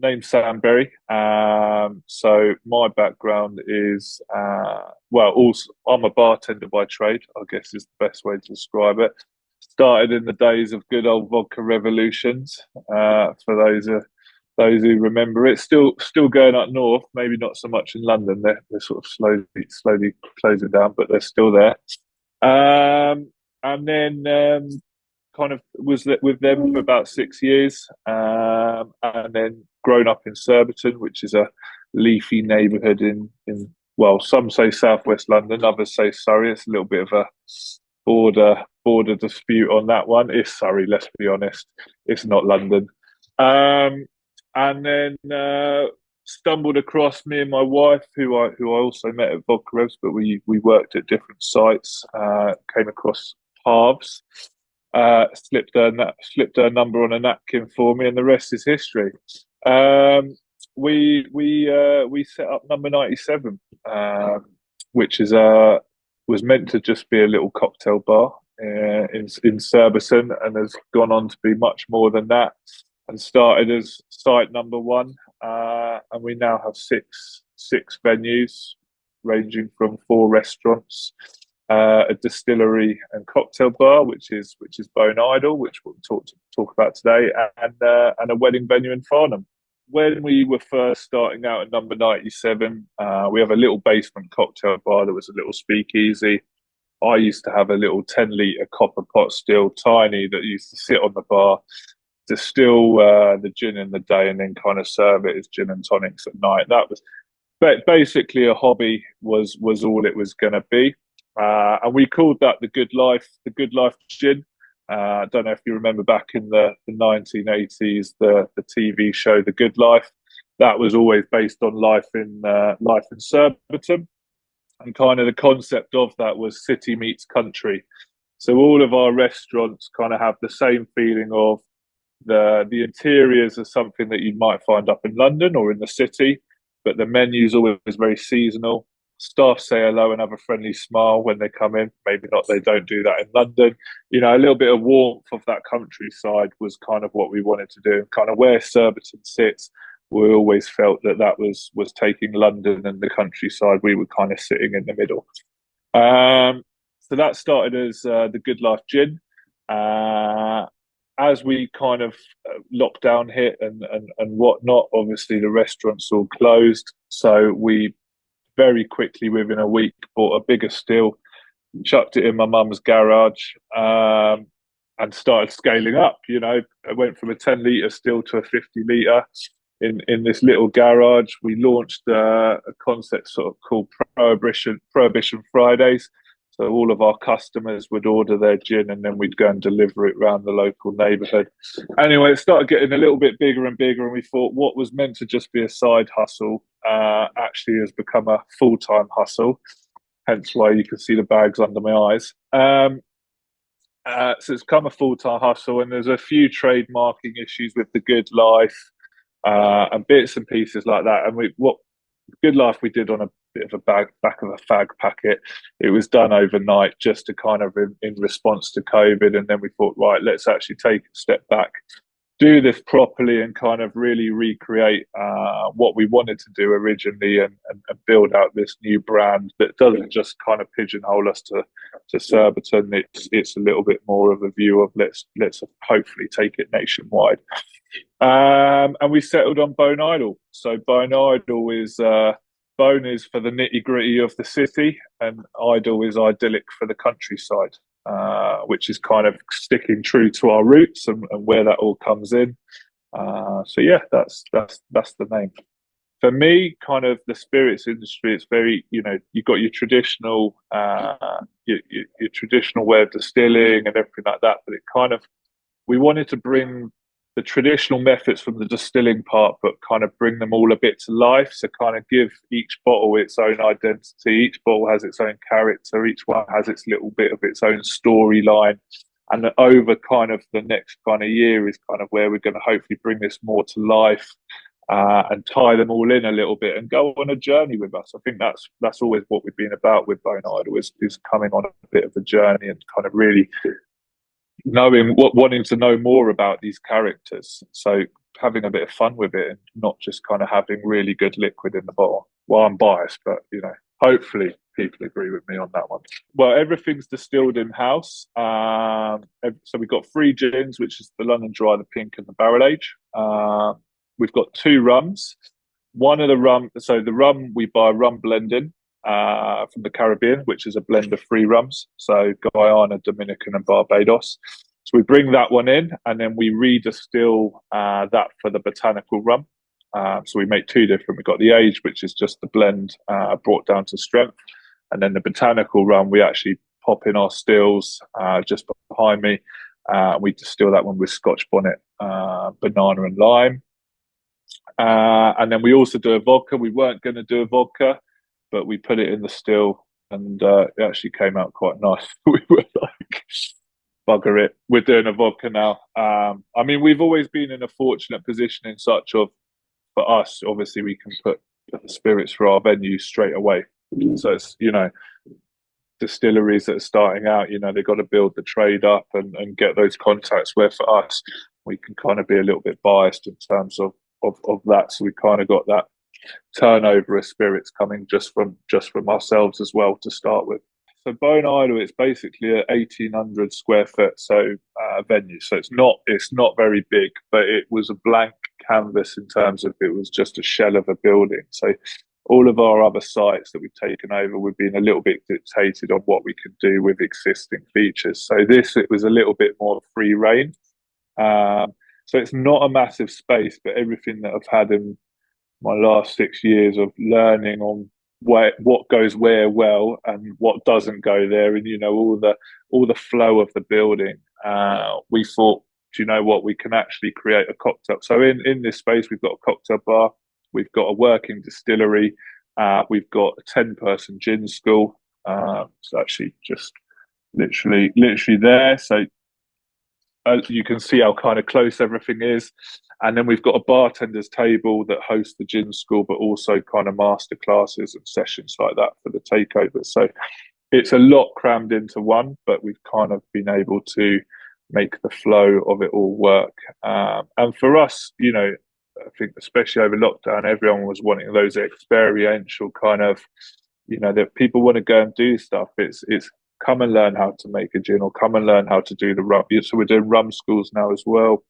name's Sam Berry. So my background is, also I'm a bartender by trade, I guess is the best way to describe it. Started in the days of good old vodka revolutions. For those who remember it, still going up north. Maybe not so much in London. They're sort of slowly closing down, but they're still there. And then kind of was with them for about 6 years, and then grown up in Surbiton, which is a leafy neighbourhood in well, some say southwest London, others say Surrey. It's a little bit of a border dispute on that one. It's Surrey, let's be honest. It's not London. And then stumbled across me and my wife, who I also met at Vodka Revs, but we worked at different sites. Came across paths. Slipped her number on a napkin for me, and the rest is history. We set up Number 97, which was meant to just be a little cocktail bar in Surbiton, and has gone on to be much more than that. And started as site number one, and we now have six venues, ranging from 4 restaurants, a distillery and cocktail bar, which is Bone Idyll, which we'll talk about today, and a wedding venue in Farnham. When we were first starting out at Number 97, we have a little basement cocktail bar that was a little speakeasy. I used to have a little 10-litre copper pot still, tiny, that used to sit on the bar, distill the gin in the day, and then kind of serve it as gin and tonics at night. That was basically a hobby, was all it was going to be. And we called that the Good Life Gin. I don't know if you remember back in the 1980s, the TV show The Good Life. That was always based on life in Surbiton, and kind of the concept of that was city meets country. So all of our restaurants kind of have the same feeling of the interiors are something that you might find up in London or in the city, but the menu's always very seasonal. Staff say hello and have a friendly smile when they come in. Maybe not, they don't do that in London. You know, a little bit of warmth of that countryside was kind of what we wanted to do. And kind of where Surbiton sits, we always felt that was taking London and the countryside. We were kind of sitting in the middle. So that started as the Good Life Gin. As we kind of lockdown hit and whatnot, obviously the restaurants all closed. So we very quickly, within a week, bought a bigger still, chucked it in my mum's garage, and started scaling up. You know, I went from a 10-litre still to a 50-litre in this little garage. We launched a concept sort of called Prohibition Fridays. So all of our customers would order their gin, and then we'd go and deliver it around the local neighbourhood. Anyway, it started getting a little bit bigger and bigger, and we thought what was meant to just be a side hustle actually has become a full-time hustle. Hence why you can see the bags under my eyes. So it's become a full-time hustle, and there's a few trademarking issues with the Good Life and bits and pieces like that. And what Good Life we did on a bit of a back of a fag packet. It was done overnight just to kind of in response to COVID, and then we thought, right, let's actually take a step back, do this properly, and kind of really recreate what we wanted to do originally, and build out this new brand that doesn't just kind of pigeonhole us to Surbiton. It's a little bit more of a view of let's hopefully take it nationwide. And we settled on Bone Idyll. So Bone Idyll is Bone is for the nitty gritty of the city, and Idyll is idyllic for the countryside, which is kind of sticking true to our roots and where that all comes in. So yeah, that's the name. For me, kind of the spirits industry, it's very, you know, you've got your traditional your traditional way of distilling and everything like that, but it kind of, we wanted to bring the traditional methods from the distilling part, but kind of bring them all a bit to life. So kind of give each bottle its own identity. Each bottle has its own character. Each one has its little bit of its own storyline. And over kind of the next kind of year is kind of where we're going to hopefully bring this more to life, and tie them all in a little bit and go on a journey with us. I think that's always what we've been about with Bone Idyll, is coming on a bit of a journey and kind of really wanting to know more about these characters. So having a bit of fun with it and not just kind of having really good liquid in the bottle. Well, I'm biased, but hopefully people agree with me on that one. Well, everything's distilled in house. So we've got 3 gins, which is the London Dry, the Pink, and the Barrel Age. We've got 2 rums. One of the rum, so the rum we buy rum blending from the Caribbean, which is a blend of 3 rums. So Guyana, Dominican, and Barbados. So we bring that one in, and then we redistill that for the botanical rum. So we make 2 different. We've got the age, which is just the blend brought down to strength. And then the botanical rum, we actually pop in our stills just behind me. We distill that one with Scotch bonnet, banana and lime. And then we also do a vodka. We weren't going to do a vodka, but we put it in the still, and it actually came out quite nice. We were like, bugger it, we're doing a vodka now. I mean, we've always been in a fortunate position in such of, for us, obviously we can put the spirits for our venues straight away. So it's, distilleries that are starting out, they've got to build the trade up and get those contacts, where for us, we can kind of be a little bit biased in terms of that. So we kind of got that turnover of spirits coming just from ourselves as well to start with. So Bone Idyll, it's basically a 1,800 square foot venue. So it's not very big, but it was a blank canvas in terms of it was just a shell of a building. So all of our other sites that we've taken over, we've been a little bit dictated on what we could do with existing features. So it was a little bit more free reign. So it's not a massive space, but everything that I've had in my last 6 years of learning on what goes where well and what doesn't go there, and all the flow of the building, we thought, do you know what, we can actually create a cocktail. So in this space, we've got a cocktail bar, we've got a working distillery, we've got a 10-person gin school. It's actually just literally there. So you can see how kind of close everything is. And then we've got a bartender's table that hosts the gin school, but also kind of master classes and sessions like that for the takeover. So it's a lot crammed into one, but we've kind of been able to make the flow of it all work. And for us, I think especially over lockdown, everyone was wanting those experiential kind of, that people want to go and do stuff. It's come and learn how to make a gin, or come and learn how to do the rum. So we're doing rum schools now as well.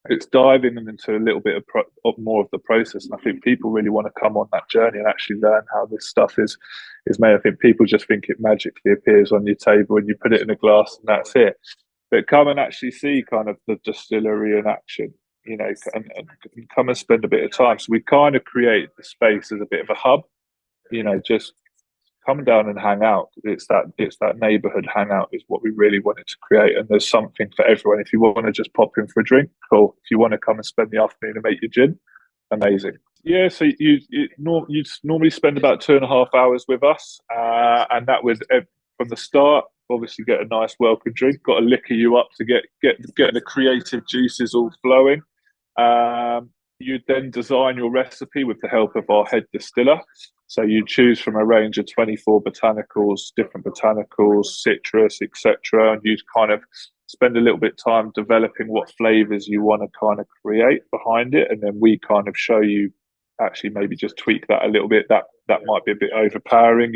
It's diving into a little bit of more of the process, and I think people really want to come on that journey and actually learn how this stuff is made. I think people just think it magically appears on your table and you put it in a glass and that's it. But come and actually see kind of the distillery in action, and come and spend a bit of time. So we kind of create the space as a bit of a hub, just come down and hang out. It's that neighborhood hangout is what we really wanted to create. And there's something for everyone. If you want to just pop in for a drink, cool. If you want to come and spend the afternoon and make your gin, amazing. Yeah, so you normally spend about 2.5 hours with us, and that would, from the start, obviously get a nice welcome drink. Got to liquor you up to get the creative juices all flowing. You'd then design your recipe with the help of our head distiller. So you choose from a range of 24 botanicals, different botanicals, citrus, etc. And you kind of spend a little bit of time developing what flavors you want to kind of create behind it. And then we kind of show you, actually maybe just tweak that a little bit. That might be a bit overpowering,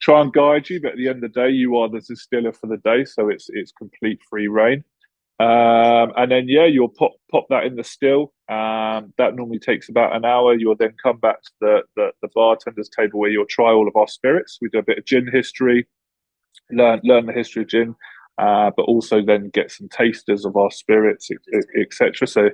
try and guide you. But at the end of the day, you are the distiller for the day. So it's complete free reign. And then you'll pop that in the still. That normally takes about an hour. You'll then come back to the bartender's table where you'll try all of our spirits. We do a bit of gin history, learn the history of gin, but also then get some tasters of our spirits, etc. So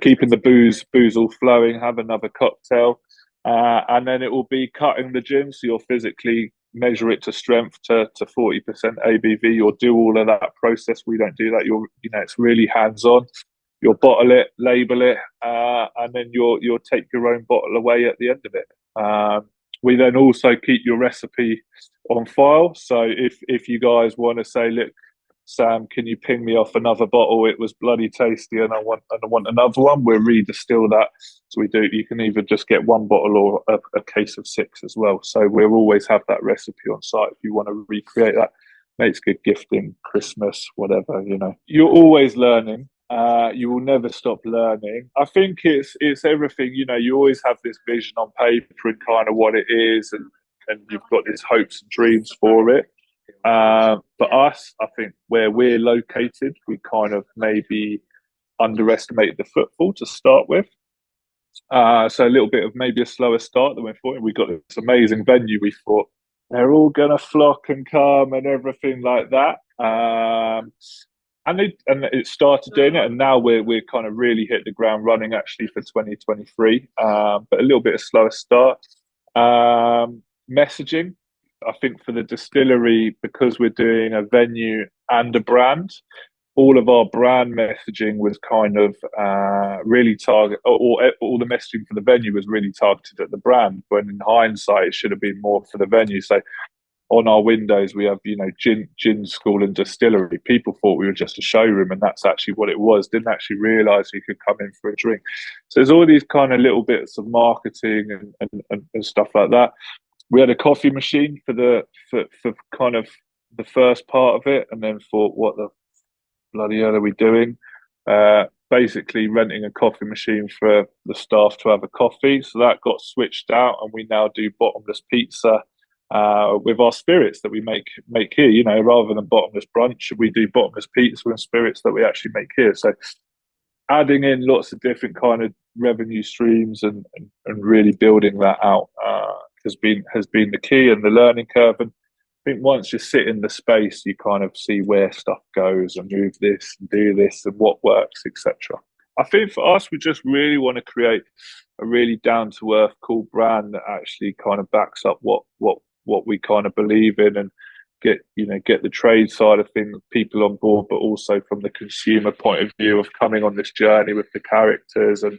keeping the booze all flowing, have another cocktail, and then it will be cutting the gin. So you'll physically measure it to strength to 40% ABV. You'll do all of that process. We don't do that. It's really hands-on. You'll bottle it, label it, and then you'll take your own bottle away at the end of it. We then also keep your recipe on file. So if you guys want to say, look, Sam, can you ping me off another bottle? It was bloody tasty, and I want another one. We'll redistill that. So you can either just get one bottle or a case of 6 as well. So we'll always have that recipe on site if you want to recreate that. Makes good gifting, Christmas, whatever. You're always learning. You will never stop learning. I think it's everything. You know, you always have this vision on paper and kind of what it is, and you've got these hopes and dreams for it. For us, I think where we're located, we kind of maybe underestimated the footfall to start with. So a little bit of maybe a slower start than we thought. We got this amazing venue. We thought they're all gonna flock and come and everything like that. And it started doing it, and now we're kind of really hit the ground running actually for 2023. But a little bit of slower start. Messaging, I think for the distillery, because we're doing a venue and a brand, all of our brand messaging was kind of really target, or all the messaging for the venue was really targeted at the brand. When in hindsight, it should have been more for the venue. So on our windows, we have gin school and distillery. People thought we were just a showroom, and that's actually what it was. Didn't actually realise you could come in for a drink. So there's all these kind of little bits of marketing and stuff like that. We had a coffee machine for kind of the first part of it, and then thought, what the bloody hell are we doing? Basically renting a coffee machine for the staff to have a coffee. So that got switched out, and we now do bottomless pizza with our spirits that we make here. You know, rather than bottomless brunch, we do bottomless pizza and spirits that we actually make here. So adding in lots of different kind of revenue streams and really building that out has been the key and the learning curve. And I think once you sit in the space, you kind of see where stuff goes and move this and do this and what works, etc. I think for us, we just really want to create a really down to earth, cool brand that actually kind of backs up what we kind of believe in, and get the trade side of things, people on board, but also from the consumer point of view of coming on this journey with the characters, and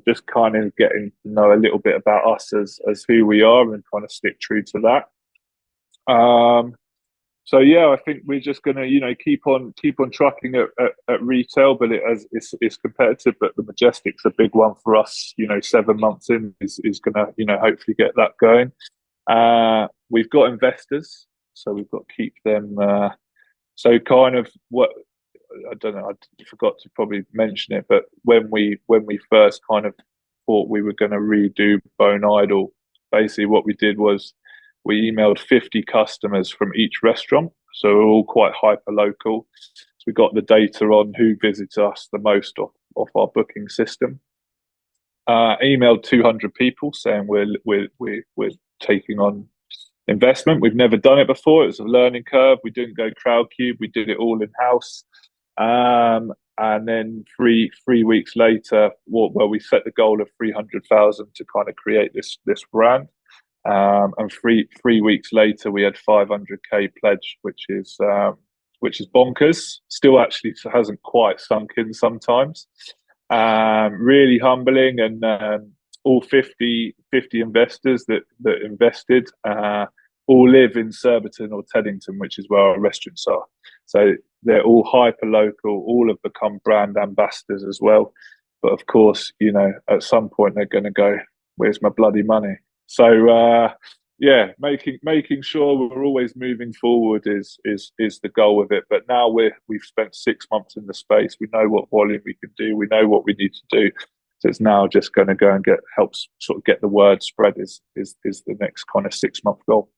just kind of getting to know a little bit about us as who we are, and kind of stick true to that. So yeah, I think we're just gonna keep on trucking at retail, but it's competitive. But the Majestic's a big one for us. 7 months in is gonna hopefully get that going. We've got investors, so we've got to keep them. So kind of what I don't know, I forgot to probably mention it, but when we first kind of thought we were going to redo Bone Idyll, basically what we did was we emailed 50 customers from each restaurant, so we're all quite hyper local. So we got the data on who visits us the most off our booking system. Emailed 200 people saying we're taking on investment. We've never done it before. It was a learning curve. We didn't go crowd cube. We did it all in house. And then three weeks later, we set the goal of 300,000 to kind of create this brand. And three weeks later, we had 500k pledge, which is bonkers. Still, actually, hasn't quite sunk in sometimes. Really humbling, and all 50 investors that invested all live in Surbiton or Teddington, which is where our restaurants are. So they're all hyper local. All have become brand ambassadors as well. But of course, at some point they're going to go, "Where's my bloody money?" So yeah, making sure we're always moving forward is the goal of it. But now we've spent 6 months in the space. We know what volume we can do. We know what we need to do. So it's now just going to go and help sort of get the word spread is the next kind of 6 month goal.